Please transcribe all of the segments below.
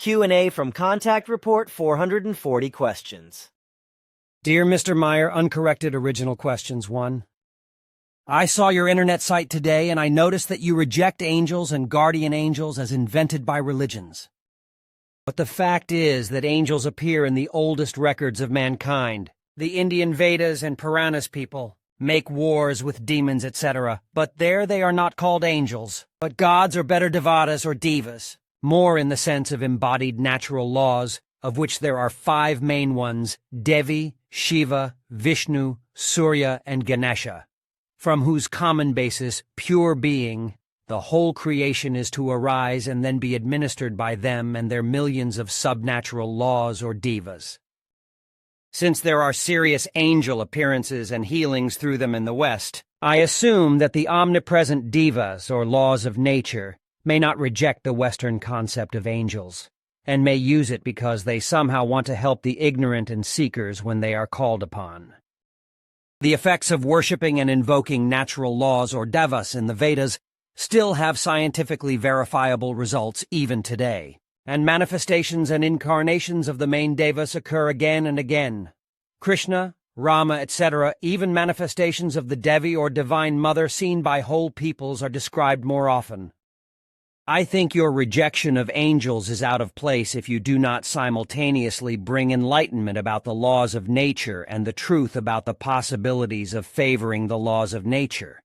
Q&A from Contact Report 440 questions. Dear Mr. Meyer, uncorrected original questions 1. I saw your internet site today and I noticed that you reject angels and guardian angels as invented by religions. But the fact is that angels appear in the oldest records of mankind. The Indian Vedas and Puranas people make wars with demons, etc. But there they are not called angels, but gods or better devatas or divas, more in the sense of embodied natural laws, of which there are 5 main ones: Devi, Shiva, Vishnu, Surya, and Ganesha, from whose common basis, pure being, the whole creation is to arise and then be administered by them and their millions of subnatural laws or divas. Since there are serious angel appearances and healings through them in the West, I assume that the omnipresent divas or laws of nature may not reject the Western concept of angels, and may use it because they somehow want to help the ignorant and seekers when they are called upon. The effects of worshipping and invoking natural laws or devas in the Vedas still have scientifically verifiable results even today, and manifestations and incarnations of the main devas occur again and again. Krishna, Rama, etc., even manifestations of the Devi or Divine Mother seen by whole peoples are described more often. I think your rejection of angels is out of place if you do not simultaneously bring enlightenment about the laws of nature and the truth about the possibilities of favoring the laws of nature.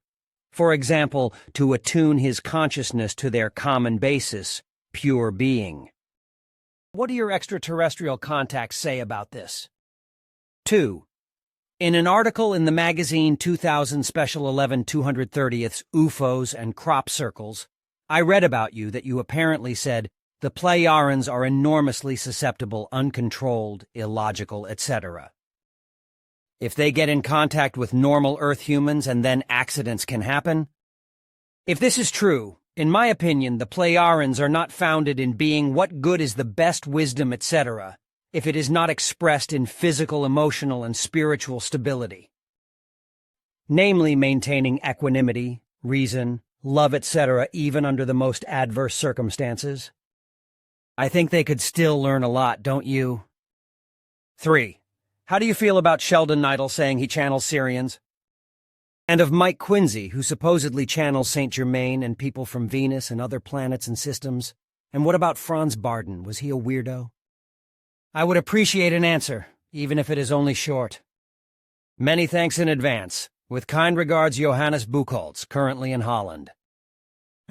For example, to attune his consciousness to their common basis, pure being. What do your extraterrestrial contacts say about this? 2. In an article in the magazine 2000 Special 11 230ths UFOs and Crop Circles, I read about you that you apparently said the Pleiarans are enormously susceptible, uncontrolled, illogical, etc. If they get in contact with normal Earth humans and then accidents can happen? If this is true, in my opinion, the Pleiarans are not founded in being what good is the best wisdom, etc., if it is not expressed in physical, emotional, and spiritual stability. Namely, maintaining equanimity, reason, love, etc., even under the most adverse circumstances. I think they could still learn a lot, don't you? 3. How do you feel about Sheldon Neidl saying he channels Syrians? And of Mike Quincy, who supposedly channels Saint Germain and people from Venus and other planets and systems? And what about Franz Barden? Was he a weirdo? I would appreciate an answer, even if it is only short. Many thanks in advance. With kind regards, Johannes Buchholz, currently in Holland.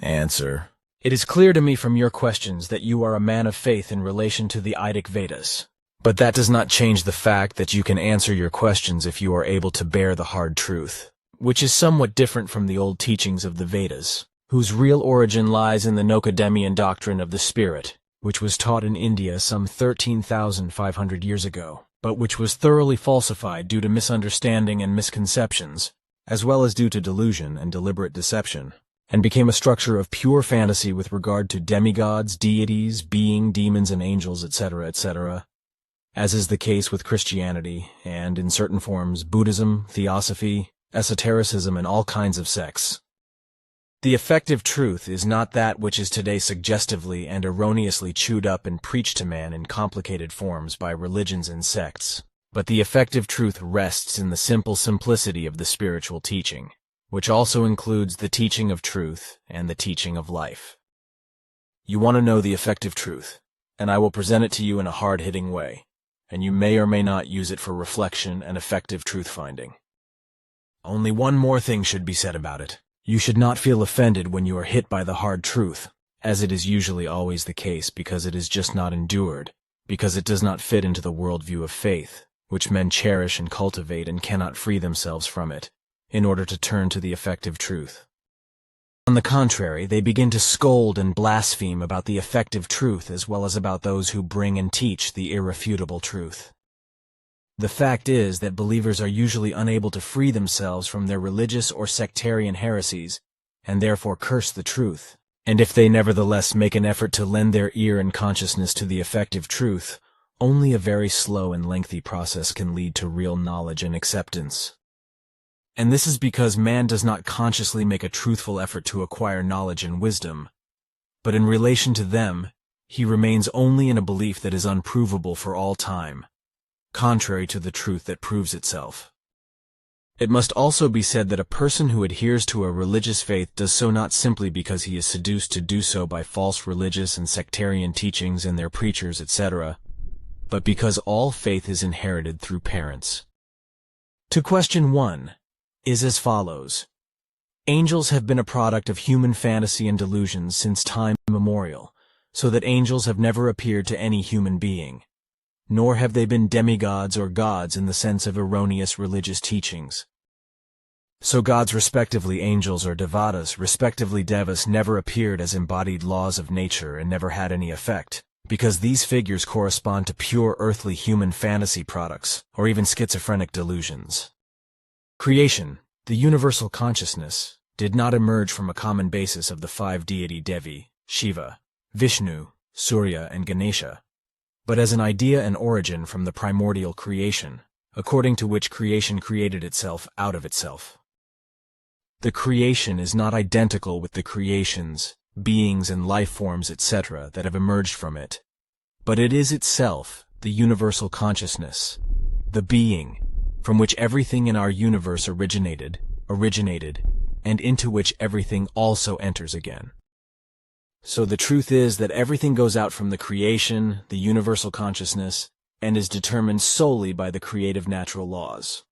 Answer. It is clear to me from your questions that you are a man of faith in relation to the Vedic Vedas. But that does not change the fact that you can answer your questions if you are able to bear the hard truth, which is somewhat different from the old teachings of the Vedas, whose real origin lies in the Nokademian doctrine of the spirit, which was taught in India some 13,500 years ago, but which was thoroughly falsified due to misunderstanding and misconceptions, as well as due to delusion and deliberate deception, and became a structure of pure fantasy with regard to demigods, deities, being, demons, and angels, etc., etc., as is the case with Christianity, and, in certain forms, Buddhism, Theosophy, esotericism, and all kinds of sects. The effective truth is not that which is today suggestively and erroneously chewed up and preached to man in complicated forms by religions and sects, but the effective truth rests in the simple simplicity of the spiritual teaching, which also includes the teaching of truth and the teaching of life. You want to know the effective truth, and I will present it to you in a hard-hitting way, and you may or may not use it for reflection and effective truth-finding. Only one more thing should be said about it. You should not feel offended when you are hit by the hard truth, as it is usually always the case because it is just not endured, because it does not fit into the worldview of faith, which men cherish and cultivate and cannot free themselves from it, in order to turn to the effective truth. On the contrary, they begin to scold and blaspheme about the effective truth as well as about those who bring and teach the irrefutable truth. The fact is that believers are usually unable to free themselves from their religious or sectarian heresies, and therefore curse the truth. And if they nevertheless make an effort to lend their ear and consciousness to the effective truth, only a very slow and lengthy process can lead to real knowledge and acceptance. And this is because man does not consciously make a truthful effort to acquire knowledge and wisdom, but in relation to them, he remains only in a belief that is unprovable for all time, contrary to the truth that proves itself. It must also be said that a person who adheres to a religious faith does so not simply because he is seduced to do so by false religious and sectarian teachings and their preachers, etc., but because all faith is inherited through parents. To question 1 is as follows. Angels have been a product of human fantasy and delusions since time immemorial, so that angels have never appeared to any human being, nor have they been demigods or gods in the sense of erroneous religious teachings. So gods, respectively angels or devatas, respectively devas, never appeared as embodied laws of nature and never had any effect, because these figures correspond to pure earthly human fantasy products, or even schizophrenic delusions. Creation, the universal consciousness, did not emerge from a common basis of the 5 deity Devi, Shiva, Vishnu, Surya, and Ganesha, but as an idea and origin from the primordial creation, according to which creation created itself out of itself. The creation is not identical with the creations, beings and life forms, etc., that have emerged from it, but it is itself the universal consciousness, the being, from which everything in our universe originated, and into which everything also enters again. So the truth is that everything goes out from the creation, the universal consciousness, and is determined solely by the creative natural laws.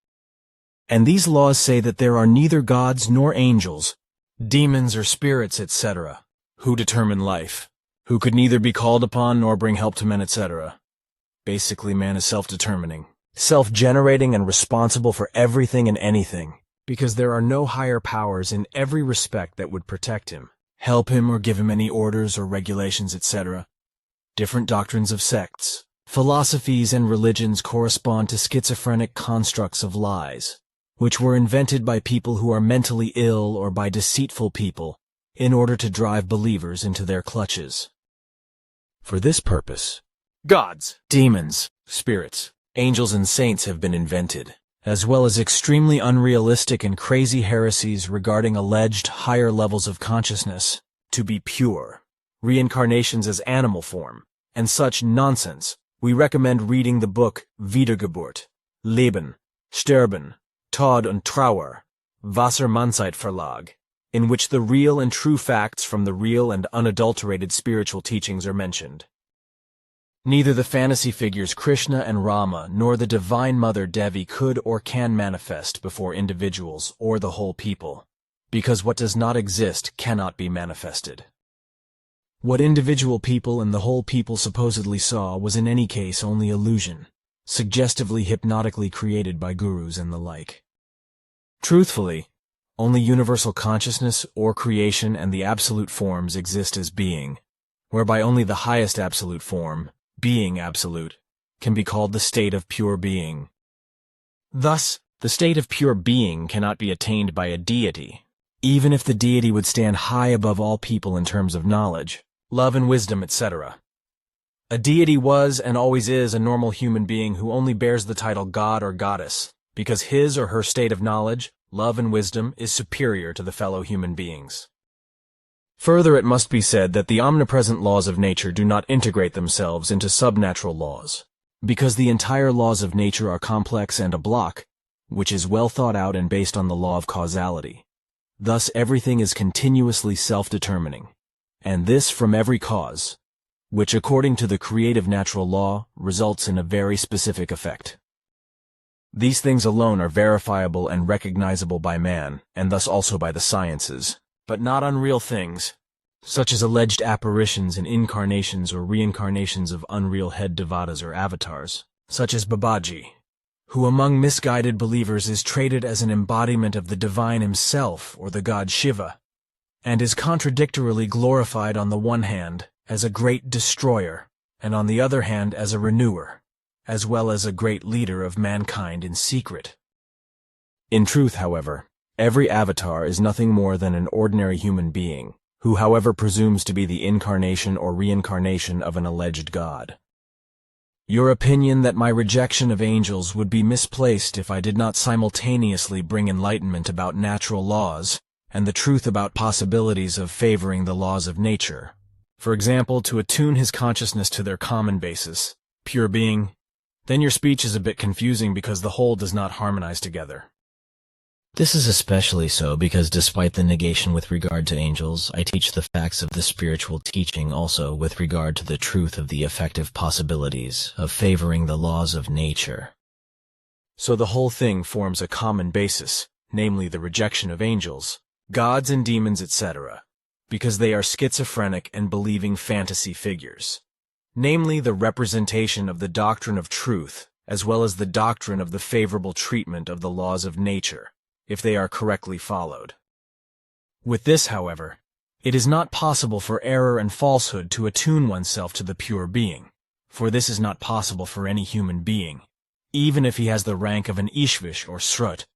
And these laws say that there are neither gods nor angels, demons or spirits, etc., who determine life, who could neither be called upon nor bring help to men, etc. Basically, man is self-determining, self-generating and responsible for everything and anything, because there are no higher powers in every respect that would protect him, help him, or give him any orders or regulations, etc. Different doctrines of sects, philosophies, and religions correspond to schizophrenic constructs of lies, which were invented by people who are mentally ill or by deceitful people in order to drive believers into their clutches. For this purpose, gods, demons, spirits, angels, and saints have been invented, as well as extremely unrealistic and crazy heresies regarding alleged higher levels of consciousness to be pure, reincarnations as animal form, and such nonsense. We recommend reading the book Wiedergeburt, Leben, Sterben, Tod und Trauer, Wassermannsheit Verlag, in which the real and true facts from the real and unadulterated spiritual teachings are mentioned. Neither the fantasy figures Krishna and Rama nor the Divine Mother Devi could or can manifest before individuals or the whole people, because what does not exist cannot be manifested. What individual people and the whole people supposedly saw was in any case only illusion, suggestively hypnotically created by gurus and the like. Truthfully, only universal consciousness or creation and the absolute forms exist as being, whereby only the highest absolute form, being absolute, can be called the state of pure being. Thus, the state of pure being cannot be attained by a deity, even if the deity would stand high above all people in terms of knowledge, love and wisdom, etc. A deity was and always is a normal human being who only bears the title god or goddess, because his or her state of knowledge, love, and wisdom is superior to the fellow human beings. Further, it must be said that the omnipresent laws of nature do not integrate themselves into subnatural laws, because the entire laws of nature are complex and a block, which is well thought out and based on the law of causality. Thus, everything is continuously self-determining, and this from every cause, which according to the creative natural law results in a very specific effect. These things alone are verifiable and recognizable by man, and thus also by the sciences, but not unreal things, such as alleged apparitions and incarnations or reincarnations of unreal head devatas or avatars, such as Babaji, who among misguided believers is traded as an embodiment of the divine himself or the god Shiva, and is contradictorily glorified on the one hand as a great destroyer, and on the other hand as a renewer, as well as a great leader of mankind in secret. In truth, however, every avatar is nothing more than an ordinary human being, who however presumes to be the incarnation or reincarnation of an alleged god. Your opinion that my rejection of angels would be misplaced if I did not simultaneously bring enlightenment about natural laws and the truth about possibilities of favoring the laws of nature For example, to attune his consciousness to their common basis, pure being, then your speech is a bit confusing because the whole does not harmonize together. This is especially so because despite the negation with regard to angels, I teach the facts of the spiritual teaching also with regard to the truth of the effective possibilities of favoring the laws of nature. So the whole thing forms a common basis, namely the rejection of angels, gods and demons, etc., because they are schizophrenic and believing fantasy figures, namely the representation of the doctrine of truth as well as the doctrine of the favorable treatment of the laws of nature, if they are correctly followed. With this, however, it is not possible for error and falsehood to attune oneself to the pure being, for this is not possible for any human being, even if he has the rank of an Ishvish or Srut.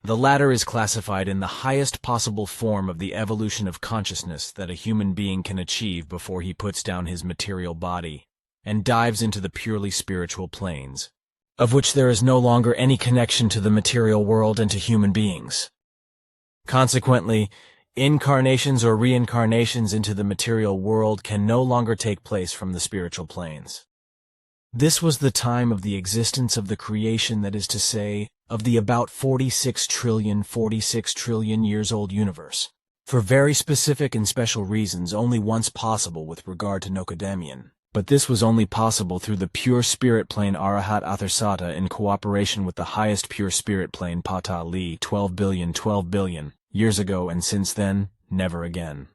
The latter is classified in the highest possible form of the evolution of consciousness that a human being can achieve before he puts down his material body and dives into the purely spiritual planes, of which there is no longer any connection to the material world and to human beings. Consequently, incarnations or reincarnations into the material world can no longer take place from the spiritual planes. This was the time of the existence of the creation, that is to say, of the about 46 trillion years old universe, for very specific and special reasons only once possible with regard to Nokademian. But this was only possible through the pure spirit plane Arahat Atharsata in cooperation with the highest pure spirit plane Pata Li 12 billion years ago, and since then, never again.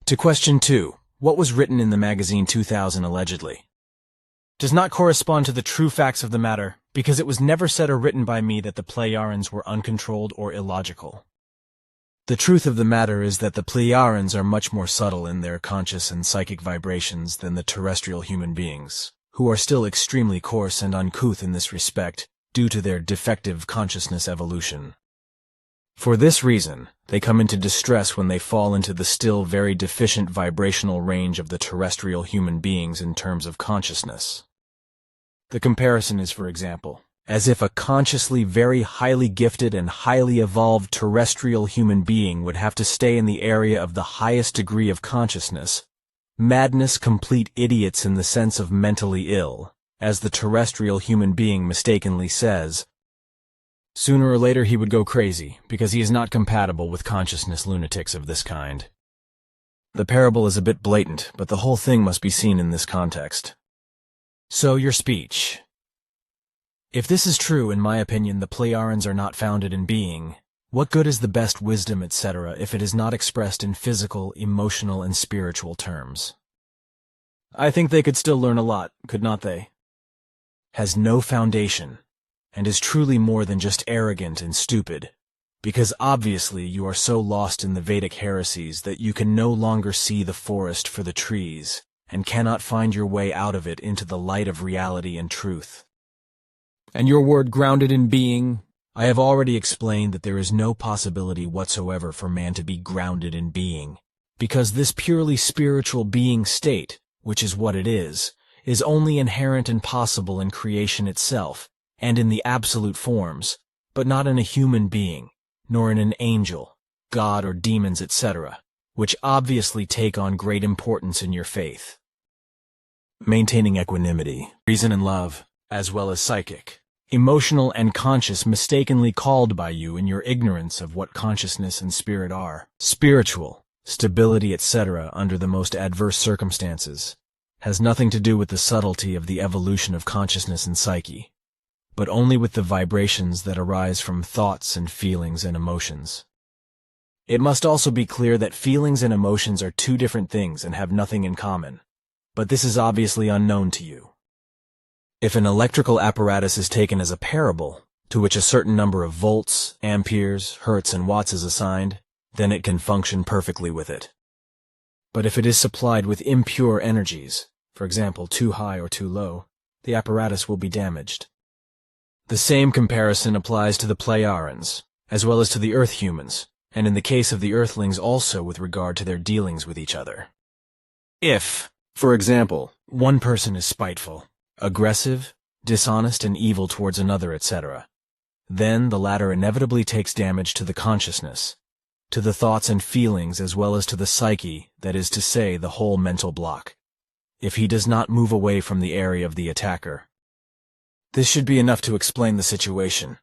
To question 2, what was written in the magazine 2000 allegedly does not correspond to the true facts of the matter, because it was never said or written by me that the Pleiarans were uncontrolled or illogical. The truth of the matter is that the Pleiarans are much more subtle in their conscious and psychic vibrations than the terrestrial human beings, who are still extremely coarse and uncouth in this respect due to their defective consciousness evolution. For this reason, they come into distress when they fall into the still very deficient vibrational range of the terrestrial human beings in terms of consciousness. The comparison is, for example, as if a consciously very highly gifted and highly evolved terrestrial human being would have to stay in the area of the highest degree of consciousness, madness, complete idiots in the sense of mentally ill, as the terrestrial human being mistakenly says. Sooner or later he would go crazy, because he is not compatible with consciousness lunatics of this kind. The parable is a bit blatant, but the whole thing must be seen in this context. So your speech. If this is true, in my opinion, the Pleiarans are not founded in being. What good is the best wisdom, etc., if it is not expressed in physical, emotional, and spiritual terms? I think they could still learn a lot, could not they? Has no foundation, and is truly more than just arrogant and stupid, because obviously you are so lost in the Vedic heresies that you can no longer see the forest for the trees, and cannot find your way out of it into the light of reality and truth. And your word grounded in being, I have already explained that there is no possibility whatsoever for man to be grounded in being, because this purely spiritual being state, which is what it is only inherent and possible in creation itself, and in the absolute forms, but not in a human being, nor in an angel, god or demons, etc., which obviously take on great importance in your faith. Maintaining equanimity, reason and love, as well as psychic, emotional and conscious mistakenly called by you in your ignorance of what consciousness and spirit are, spiritual, stability, etc., under the most adverse circumstances, has nothing to do with the subtlety of the evolution of consciousness and psyche, but only with the vibrations that arise from thoughts and feelings and emotions. It must also be clear that feelings and emotions are two different things and have nothing in common, but this is obviously unknown to you. If an electrical apparatus is taken as a parable, to which a certain number of volts, amperes, hertz, and watts is assigned, then it can function perfectly with it. But if it is supplied with impure energies, for example, too high or too low, the apparatus will be damaged. The same comparison applies to the Pleiarans, as well as to the Earth humans, and in the case of the Earthlings also with regard to their dealings with each other. If, for example, one person is spiteful, aggressive, dishonest, and evil towards another, etc., then the latter inevitably takes damage to the consciousness, to the thoughts and feelings as well as to the psyche, that is to say, the whole mental block, if he does not move away from the area of the attacker. This should be enough to explain the situation.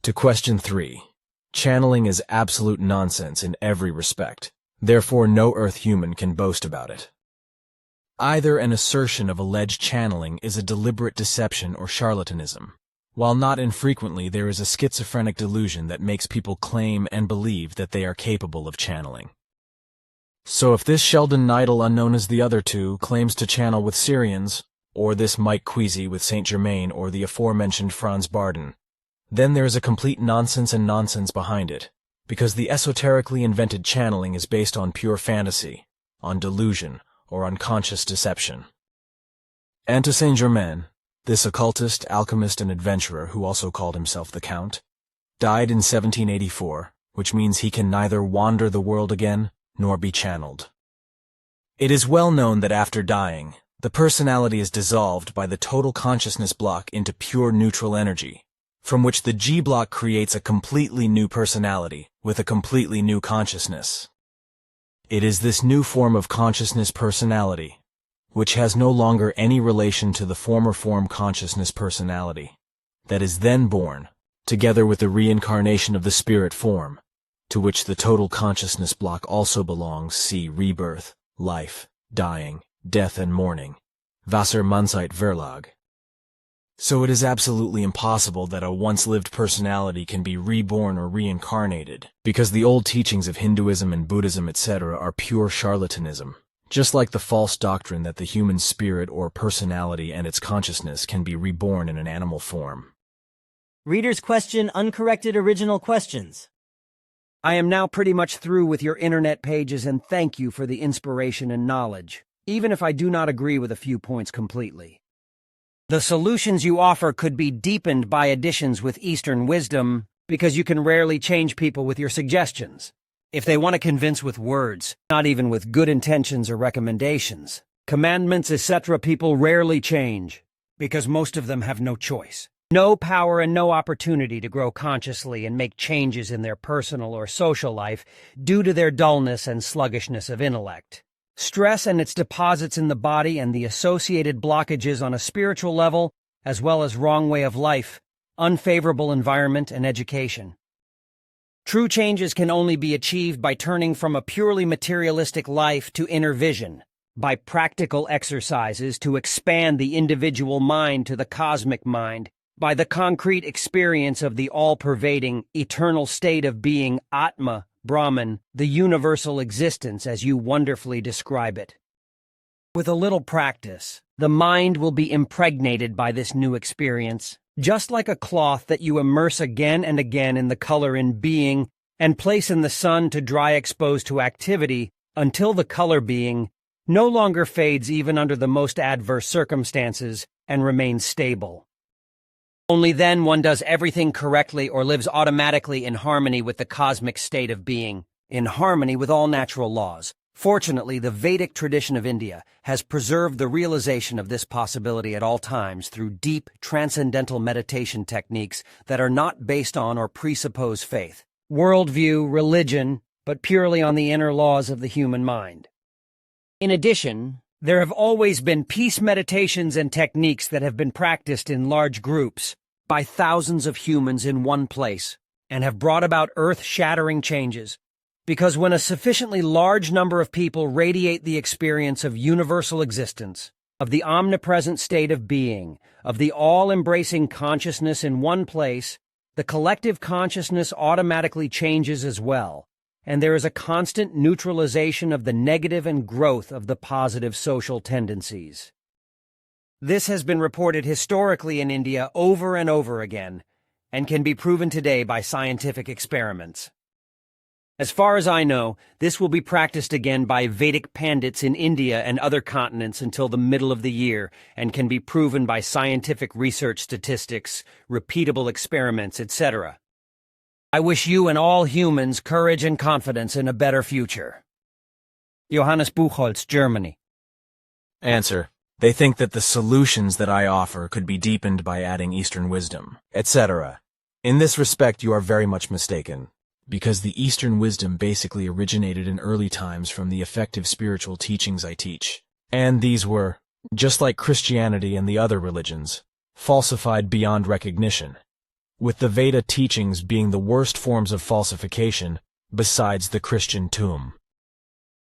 To question 3. Channeling is absolute nonsense in every respect. Therefore, no Earth human can boast about it. Either an assertion of alleged channeling is a deliberate deception or charlatanism, while not infrequently there is a schizophrenic delusion that makes people claim and believe that they are capable of channeling. So if this Sheldon Neidle, unknown as the other two, claims to channel with Syrians, or this Mike Queasy with Saint Germain, or the aforementioned Franz Barden, then there is a complete nonsense and nonsense behind it, because the esoterically invented channeling is based on pure fantasy, on delusion, or unconscious deception. And to Saint Germain, this occultist, alchemist, and adventurer, who also called himself the Count, died in 1784, which means he can neither wander the world again, nor be channeled. It is well known that after dying, the personality is dissolved by the total consciousness block into pure neutral energy, from which the G block creates a completely new personality with a completely new consciousness. It is this new form of consciousness personality, which has no longer any relation to the former form consciousness personality, that is then born, together with the reincarnation of the spirit form, to which the total consciousness block also belongs. See rebirth, life, dying, death and mourning, Wassermannsheit Verlag. So it is absolutely impossible that a once-lived personality can be reborn or reincarnated, because the old teachings of Hinduism and Buddhism etc. are pure charlatanism, just like the false doctrine that the human spirit or personality and its consciousness can be reborn in an animal form. Readers question uncorrected original questions. I am now pretty much through with your internet pages, and thank you for the inspiration and knowledge, even if I do not agree with a few points completely. The solutions you offer could be deepened by additions with Eastern wisdom, because you can rarely change people with your suggestions. If they want to convince with words, not even with good intentions or recommendations, commandments, etc., people rarely change, because most of them have no choice, no power, and no opportunity to grow consciously and make changes in their personal or social life due to their dullness and sluggishness of intellect. Stress and its deposits in the body and the associated blockages on a spiritual level, as well as wrong way of life, unfavorable environment, and education. True changes can only be achieved by turning from a purely materialistic life to inner vision, by practical exercises to expand the individual mind to the cosmic mind, by the concrete experience of the all-pervading, eternal state of being Atma, Brahman, the universal existence as you wonderfully describe it. With a little practice, the mind will be impregnated by this new experience, just like a cloth that you immerse again and again in the color in being and place in the sun to dry exposed to activity until the color being no longer fades even under the most adverse circumstances and remains stable. Only then one does everything correctly or lives automatically in harmony with the cosmic state of being, in harmony with all natural laws. Fortunately, the Vedic tradition of India has preserved the realization of this possibility at all times through deep, transcendental meditation techniques that are not based on or presuppose faith, worldview, religion, but purely on the inner laws of the human mind. In addition, there have always been peace meditations and techniques that have been practiced in large groups by thousands of humans in one place and have brought about earth-shattering changes. Because when a sufficiently large number of people radiate the experience of universal existence, of the omnipresent state of being, of the all-embracing consciousness in one place, the collective consciousness automatically changes as well, and there is a constant neutralization of the negative and growth of the positive social tendencies. This has been reported historically in India over and over again, and can be proven today by scientific experiments. As far as I know, this will be practiced again by Vedic Pandits in India and other continents until the middle of the year, and can be proven by scientific research statistics, repeatable experiments, etc. I wish you and all humans courage and confidence in a better future. Johannes Buchholz, Germany. Answer. They think that the solutions that I offer could be deepened by adding Eastern wisdom, etc. In this respect, you are very much mistaken. because the Eastern wisdom basically originated in early times from the effective spiritual teachings I teach. And these were, just like Christianity and the other religions, falsified beyond recognition, with the Veda teachings being the worst forms of falsification besides the Christian tomb.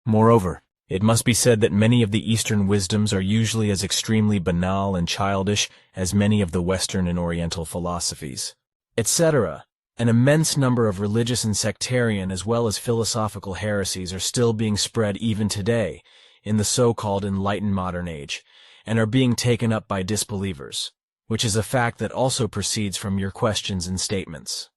Moreover, it must be said that many of the Eastern wisdoms are usually as extremely banal and childish as many of the Western and Oriental philosophies, etc. An immense number of religious and sectarian as well as philosophical heresies are still being spread even today in the so-called enlightened modern age, and are being taken up by disbelievers, which is a fact that also proceeds from your questions and statements.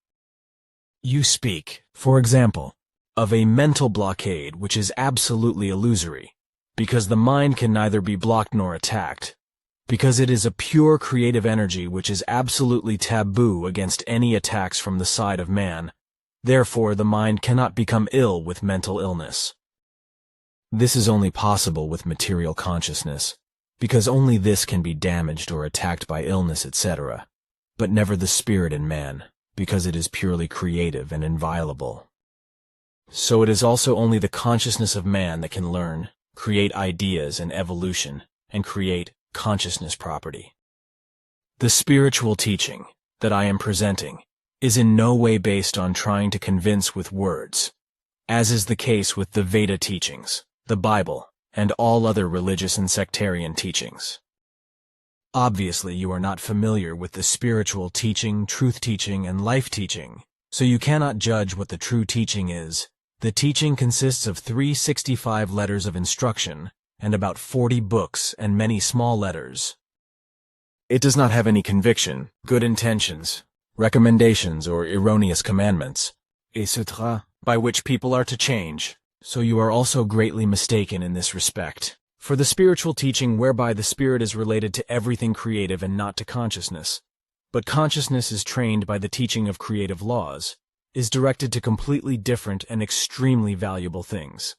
You speak, for example, of a mental blockade which is absolutely illusory, because the mind can neither be blocked nor attacked, because it is a pure creative energy which is absolutely taboo against any attacks from the side of man. Therefore, the mind cannot become ill with mental illness. This is only possible with material consciousness, because only this can be damaged or attacked by illness, etc., but never the spirit in man, because it is purely creative and inviolable. So it is also only the consciousness of man that can learn, create ideas and evolution, and create consciousness property. The spiritual teaching that I am presenting is in no way based on trying to convince with words, as is the case with the Veda teachings, the Bible, and all other religious and sectarian teachings. Obviously, you are not familiar with the spiritual teaching, truth teaching, and life teaching, so you cannot judge what the true teaching is. The teaching consists of 365 letters of instruction and about 40 books and many small letters. It does not have any conviction, good intentions, recommendations, or erroneous commandments, etc., by which people are to change. So you are also greatly mistaken in this respect. For the spiritual teaching whereby the spirit is related to everything creative and not to consciousness, but consciousness is trained by the teaching of creative laws, is directed to completely different and extremely valuable things.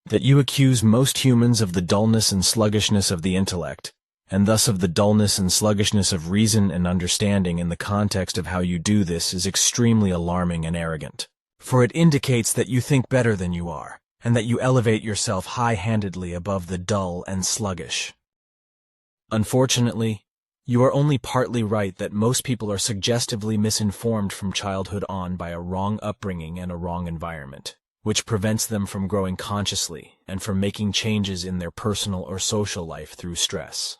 That you accuse most humans of the dullness and sluggishness of the intellect, and thus of the dullness and sluggishness of reason and understanding in the context of how you do this is extremely alarming and arrogant, for it indicates that you think better than you are, and that you elevate yourself high-handedly above the dull and sluggish. Unfortunately, you are only partly right that most people are suggestively misinformed from childhood on by a wrong upbringing and a wrong environment, which prevents them from growing consciously and from making changes in their personal or social life through stress.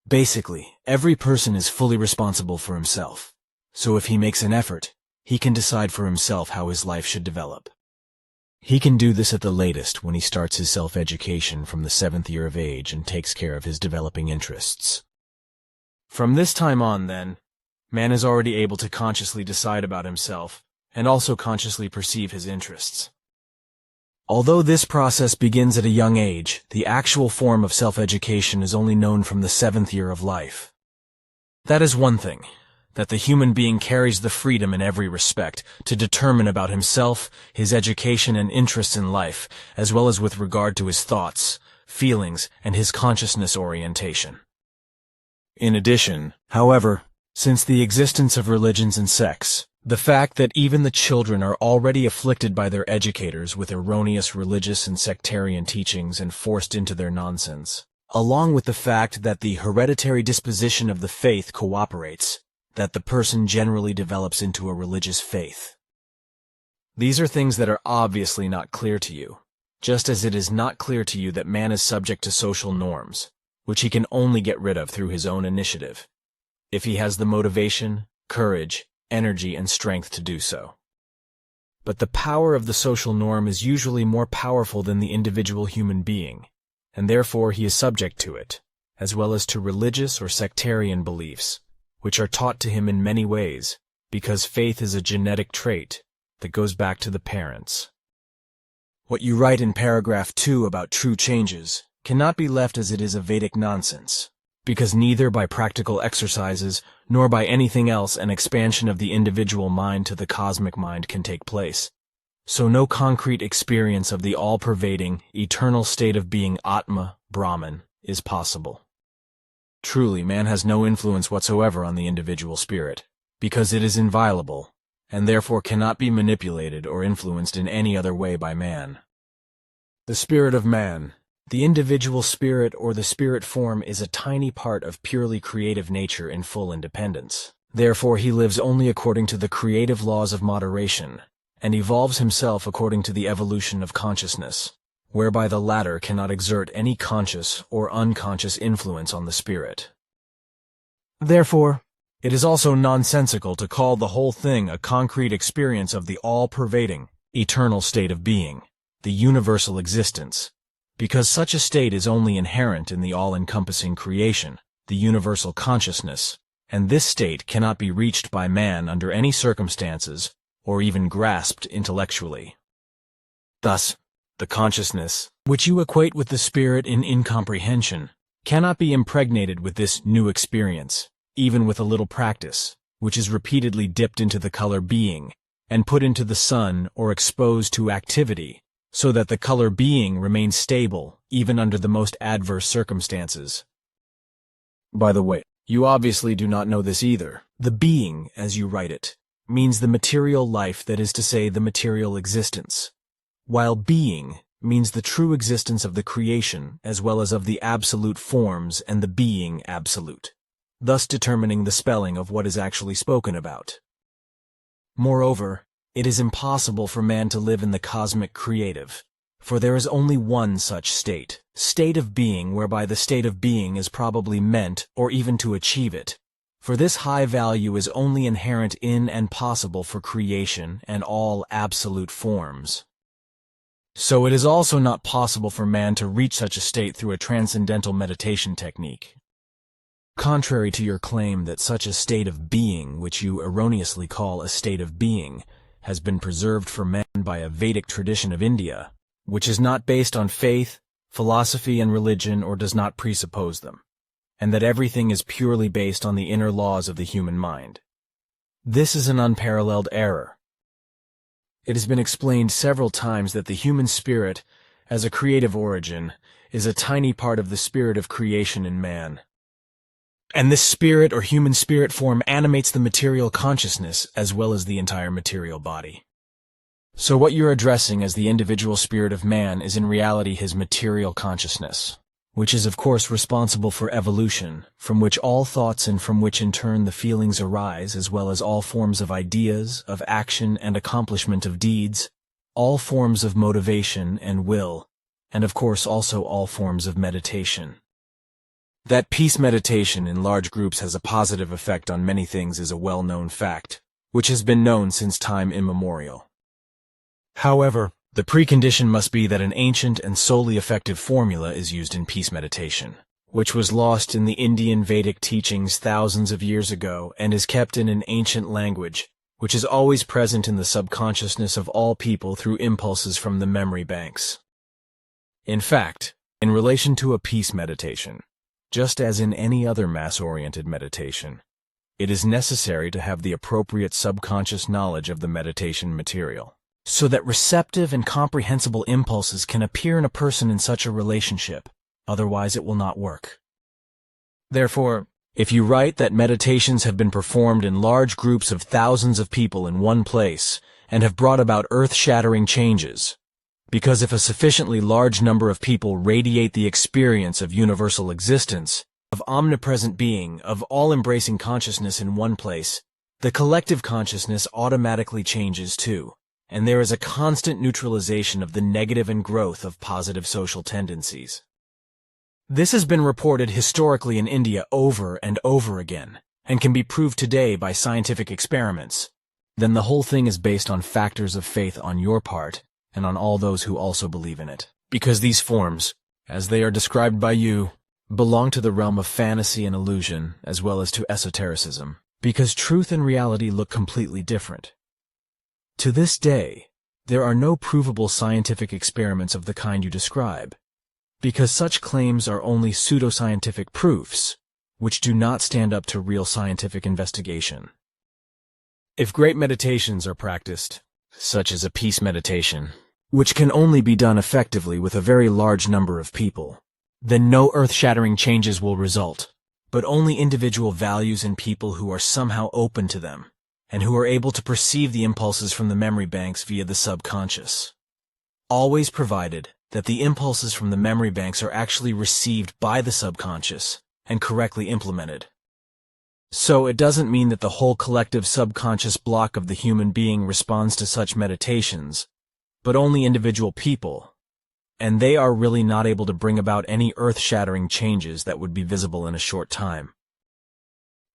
Basically, every person is fully responsible for himself, so if he makes an effort, he can decide for himself how his life should develop. He can do this at the latest when he starts his self-education from the 7th year of age and takes care of his developing interests. From this time on, then, man is already able to consciously decide about himself and also consciously perceive his interests. Although this process begins at a young age, the actual form of self-education is only known from the 7th year of life. That is one thing, that the human being carries the freedom in every respect to determine about himself, his education and interests in life, as well as with regard to his thoughts, feelings, and his consciousness orientation. In addition, however, since the existence of religions and sects, the fact that even the children are already afflicted by their educators with erroneous religious and sectarian teachings and forced into their nonsense, along with the fact that the hereditary disposition of the faith cooperates, that the person generally develops into a religious faith. These are things that are obviously not clear to you, just as it is not clear to you that man is subject to social norms, which he can only get rid of through his own initiative, if he has the motivation, courage, energy, and strength to do so. But the power of the social norm is usually more powerful than the individual human being, and therefore he is subject to it, as well as to religious or sectarian beliefs, which are taught to him in many ways, because faith is a genetic trait that goes back to the parents. What you write in paragraph 2 about true changes cannot be left as it is a Vedic nonsense, because neither by practical exercises nor by anything else an expansion of the individual mind to the cosmic mind can take place. So no concrete experience of the all-pervading, eternal state of being Atma, Brahman, is possible. Truly, man has no influence whatsoever on the individual spirit, because it is inviolable, and therefore cannot be manipulated or influenced in any other way by man. The spirit of man. The individual spirit or the spirit form is a tiny part of purely creative nature in full independence. Therefore, he lives only according to the creative laws of moderation, and evolves himself according to the evolution of consciousness, whereby the latter cannot exert any conscious or unconscious influence on the spirit. Therefore, it is also nonsensical to call the whole thing a concrete experience of the all-pervading, eternal state of being, the universal existence, because such a state is only inherent in the all-encompassing creation, the universal consciousness, and this state cannot be reached by man under any circumstances, or even grasped intellectually. Thus, the consciousness, which you equate with the spirit in incomprehension, cannot be impregnated with this new experience, even with a little practice, which is repeatedly dipped into the color being, and put into the sun or exposed to activity, so that the color being remains stable even under the most adverse circumstances. By the way, you obviously do not know this either. The being, as you write it, means the material life, that is to say, the material existence, while being means the true existence of the creation as well as of the absolute forms and the being absolute, thus determining the spelling of what is actually spoken about. Moreover, it is impossible for man to live in the cosmic creative, for there is only one such state of being, whereby the state of being is probably meant or even to achieve it, for this high value is only inherent in and possible for creation and all absolute forms. So it is also not possible for man to reach such a state through a transcendental meditation technique. Contrary to your claim that such a state of being, which you erroneously call a state of being, has been preserved for man by a Vedic tradition of India, which is not based on faith, philosophy, and religion, or does not presuppose them, and that everything is purely based on the inner laws of the human mind. This is an unparalleled error. It has been explained several times that the human spirit, as a creative origin, is a tiny part of the spirit of creation in man. And this spirit or human spirit form animates the material consciousness as well as the entire material body. So what you're addressing as the individual spirit of man is in reality his material consciousness, which is of course responsible for evolution, from which all thoughts and from which in turn the feelings arise, as well as all forms of ideas, of action and accomplishment of deeds, all forms of motivation and will, and of course also all forms of meditation. That peace meditation in large groups has a positive effect on many things is a well-known fact, which has been known since time immemorial. However, the precondition must be that an ancient and solely effective formula is used in peace meditation, which was lost in the Indian Vedic teachings thousands of years ago and is kept in an ancient language, which is always present in the subconsciousness of all people through impulses from the memory banks. In fact, in relation to a peace meditation, just as in any other mass-oriented meditation, it is necessary to have the appropriate subconscious knowledge of the meditation material, so that receptive and comprehensible impulses can appear in a person in such a relationship, otherwise it will not work. Therefore, if you write that meditations have been performed in large groups of thousands of people in one place and have brought about earth-shattering changes, because if a sufficiently large number of people radiate the experience of universal existence, of omnipresent being, of all-embracing consciousness in one place, the collective consciousness automatically changes too, and there is a constant neutralization of the negative and growth of positive social tendencies. This has been reported historically in India over and over again, and can be proved today by scientific experiments. Then the whole thing is based on factors of faith on your part, and on all those who also believe in it. Because these forms, as they are described by you, belong to the realm of fantasy and illusion, as well as to esotericism, because truth and reality look completely different. To this day, there are no provable scientific experiments of the kind you describe, because such claims are only pseudoscientific proofs, which do not stand up to real scientific investigation. If great meditations are practiced, such as a peace meditation, which can only be done effectively with a very large number of people, then no earth-shattering changes will result, but only individual values in people who are somehow open to them, and who are able to perceive the impulses from the memory banks via the subconscious. Always provided that the impulses from the memory banks are actually received by the subconscious and correctly implemented. So it doesn't mean that the whole collective subconscious block of the human being responds to such meditations, but only individual people, and they are really not able to bring about any earth-shattering changes that would be visible in a short time.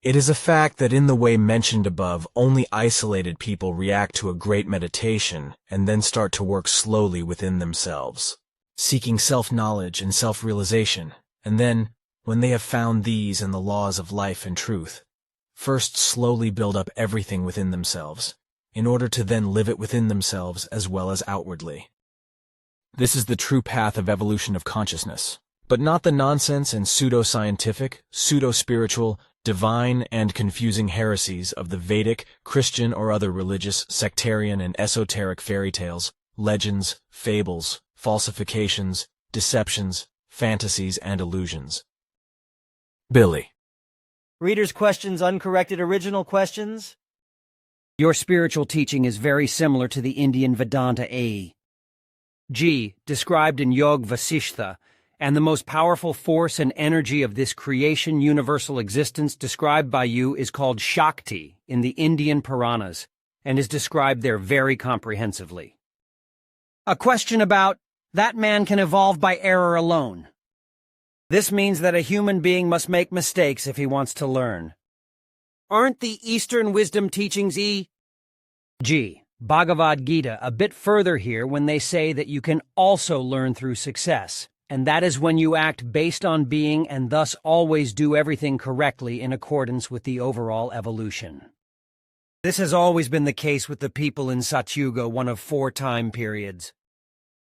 It is a fact that in the way mentioned above, only isolated people react to a great meditation and then start to work slowly within themselves, seeking self-knowledge and self-realization, and then, when they have found these and the laws of life and truth, first slowly build up everything within themselves, in order to then live it within themselves as well as outwardly. This is the true path of evolution of consciousness, but not the nonsense and pseudo-scientific, pseudo-spiritual, divine, and confusing heresies of the Vedic, Christian, or other religious, sectarian, and esoteric fairy tales, legends, fables, falsifications, deceptions, fantasies, and illusions. Billy. Reader's questions, uncorrected original questions? Your spiritual teaching is very similar to the Indian Vedanta A. G, described in Yog Vasishtha, and the most powerful force and energy of this creation universal existence described by you is called Shakti in the Indian Puranas, and is described there very comprehensively. A question about, that man can evolve by error alone. This means that a human being must make mistakes if he wants to learn. Aren't the Eastern wisdom teachings e.g. Bhagavad Gita a bit further here when they say that you can also learn through success, and that is when you act based on being and thus always do everything correctly in accordance with the overall evolution. This has always been the case with the people in Satyuga, one of 4 time periods.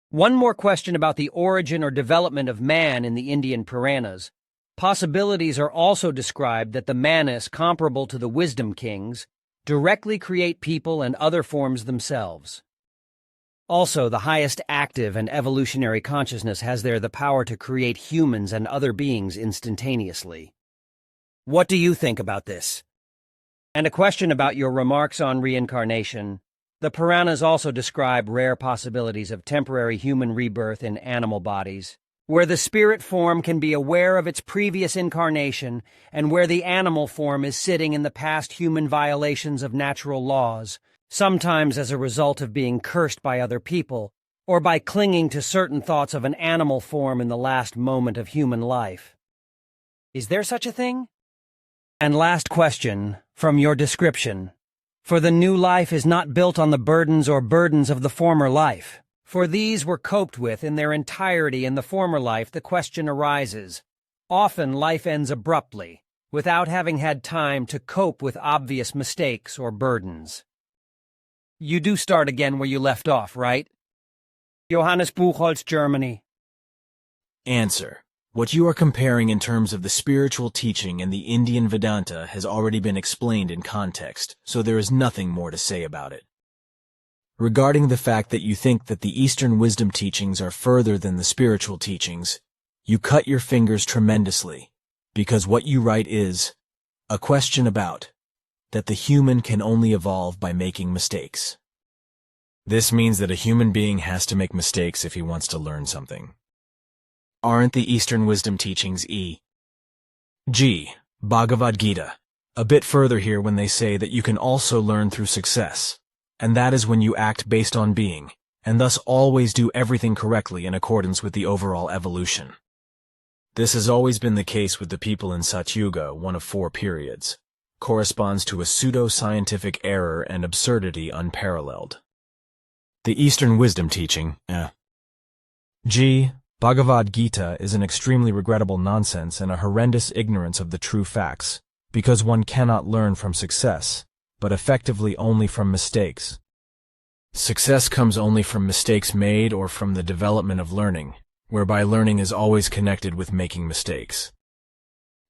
One more question about the origin or development of man in the Indian Puranas. Possibilities are also described that the manas, comparable to the wisdom kings, directly create people and other forms themselves. Also, the highest active and evolutionary consciousness has there the power to create humans and other beings instantaneously. What do you think about this? And a question about your remarks on reincarnation. The Puranas also describe rare possibilities of temporary human rebirth in animal bodies, where the spirit form can be aware of its previous incarnation and where the animal form is sitting in the past human violations of natural laws, sometimes as a result of being cursed by other people, or by clinging to certain thoughts of an animal form in the last moment of human life. Is there such a thing? And last question, from your description. For the new life is not built on the burdens or burdens of the former life. For these were coped with in their entirety in the former life, the question arises. Often life ends abruptly, without having had time to cope with obvious mistakes or burdens. You do start again where you left off, right? Johannes Buchholz, Germany. Answer. What you are comparing in terms of the spiritual teaching and the Indian Vedanta has already been explained in context, so there is nothing more to say about it. Regarding the fact that you think that the Eastern wisdom teachings are further than the spiritual teachings, you cut your fingers tremendously, because what you write is a question about that the human can only evolve by making mistakes. This means that a human being has to make mistakes if he wants to learn something. Aren't the Eastern wisdom teachings e.g. Bhagavad Gita a bit further here when they say that you can also learn through success, and that is when you act based on being, and thus always do everything correctly in accordance with the overall evolution. This has always been the case with the people in Satyuga, one of 4 periods, corresponds to a pseudo-scientific error and absurdity unparalleled. The Eastern wisdom teaching, G. Bhagavad Gita is an extremely regrettable nonsense and a horrendous ignorance of the true facts, because one cannot learn from success, but effectively only from mistakes. Success comes only from mistakes made or from the development of learning, whereby learning is always connected with making mistakes.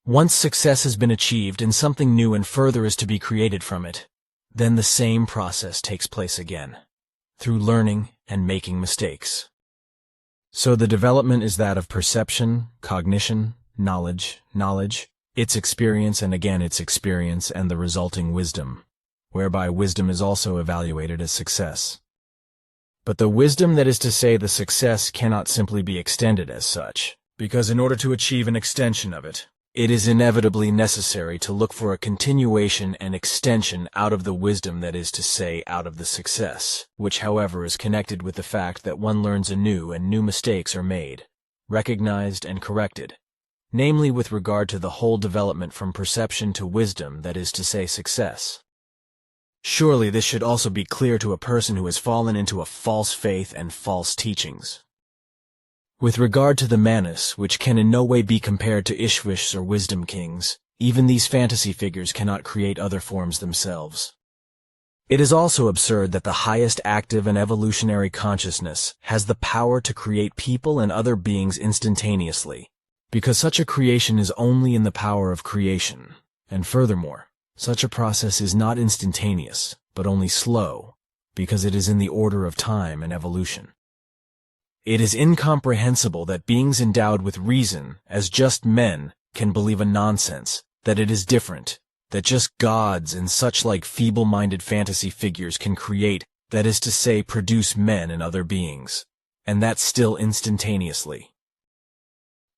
Once success has been achieved and something new and further is to be created from it, then the same process takes place again, through learning and making mistakes. So the development is that of perception, cognition, knowledge, its experience and again its experience and the resulting wisdom. whereby wisdom is also evaluated as success. But the wisdom, that is to say the success, cannot simply be extended as such, because in order to achieve an extension of it, it is inevitably necessary to look for a continuation and extension out of the wisdom, that is to say, out of the success, which, however, is connected with the fact that one learns anew and new mistakes are made, recognized and corrected, namely with regard to the whole development from perception to wisdom, that is to say, success. Surely this should also be clear to a person who has fallen into a false faith and false teachings. With regard to the Manus, which can in no way be compared to Ishwish or Wisdom Kings, even these fantasy figures cannot create other forms themselves. It is also absurd that the highest active and evolutionary consciousness has the power to create people and other beings instantaneously, because such a creation is only in the power of creation, and furthermore, such a process is not instantaneous, but only slow, because it is in the order of time and evolution. It is incomprehensible that beings endowed with reason, as just men, can believe a nonsense, that it is different, that just gods and such like feeble-minded fantasy figures can create, that is to say, produce men and other beings, and that still instantaneously.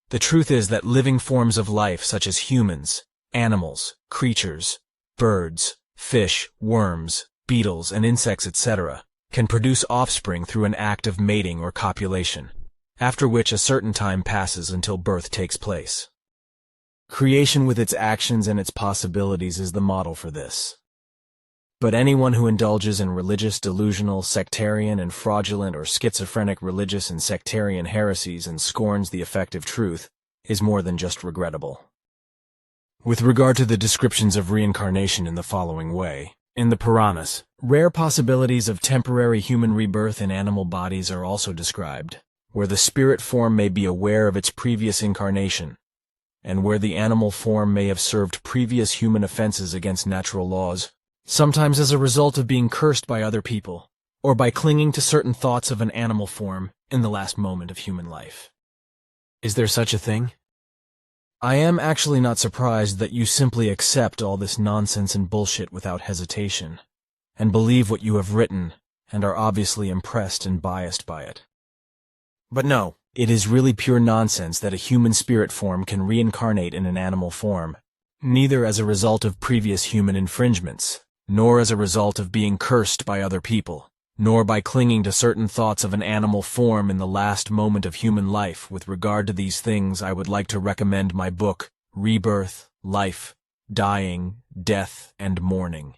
The truth is that living forms of life such as humans, animals, creatures, birds, fish, worms, beetles, and insects, etc., can produce offspring through an act of mating or copulation, after which a certain time passes until birth takes place. Creation with its actions and its possibilities is the model for this. But anyone who indulges in religious, delusional, sectarian, and fraudulent or schizophrenic religious and sectarian heresies and scorns the effective truth is more than just regrettable. With regard to the descriptions of reincarnation in the following way, in the Puranas, rare possibilities of temporary human rebirth in animal bodies are also described, where the spirit form may be aware of its previous incarnation, and where the animal form may have served previous human offenses against natural laws, sometimes as a result of being cursed by other people, or by clinging to certain thoughts of an animal form in the last moment of human life. Is there such a thing? I am actually not surprised that you simply accept all this nonsense and bullshit without hesitation, and believe what you have written, and are obviously impressed and biased by it. But no, it is really pure nonsense that a human spirit form can reincarnate in an animal form, neither as a result of previous human infringements, nor as a result of being cursed by other people, nor by clinging to certain thoughts of an animal form in the last moment of human life. With regard to these things, I would like to recommend my book, Rebirth, Life, Dying, Death, and Mourning.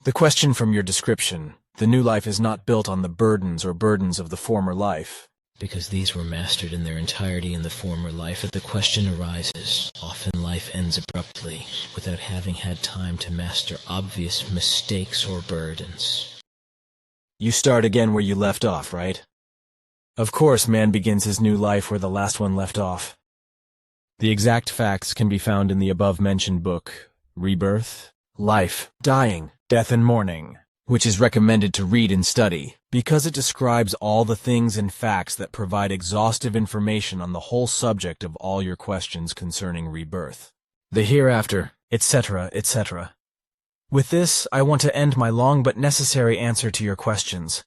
The question from your description, the new life is not built on the burdens of the former life, Because these were mastered in their entirety in the former life, if the question arises, often life ends abruptly, without having had time to master obvious mistakes or burdens. You start again where you left off, right? Of course, man begins his new life where the last one left off. The exact facts can be found in the above-mentioned book, Rebirth, Life, Dying, Death and Mourning, which is recommended to read and study, because it describes all the things and facts that provide exhaustive information on the whole subject of all your questions concerning rebirth, the hereafter, etc., etc. With this, I want to end my long but necessary answer to your questions,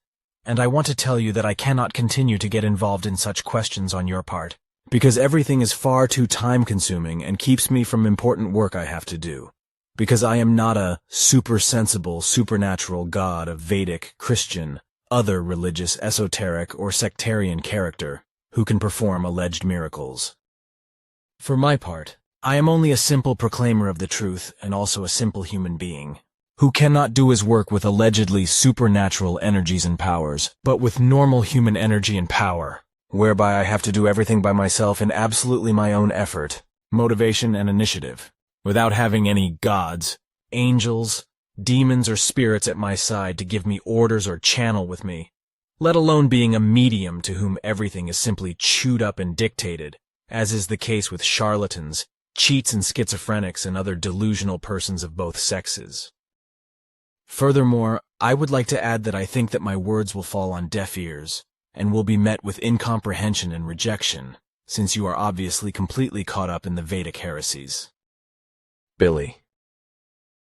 and I want to tell you that I cannot continue to get involved in such questions on your part, because everything is far too time-consuming and keeps me from important work I have to do, because I am not a super-sensible, supernatural god of Vedic, Christian, other religious, esoteric, or sectarian character who can perform alleged miracles. For my part, I am only a simple proclaimer of the truth and also a simple human being, who cannot do his work with allegedly supernatural energies and powers, but with normal human energy and power, whereby I have to do everything by myself in absolutely my own effort, motivation, and initiative, without having any gods, angels, demons, or spirits at my side to give me orders or channel with me, let alone being a medium to whom everything is simply chewed up and dictated, as is the case with charlatans, cheats and schizophrenics and other delusional persons of both sexes. Furthermore, I would like to add that I think that my words will fall on deaf ears, and will be met with incomprehension and rejection, since you are obviously completely caught up in the Vedic heresies. Billy.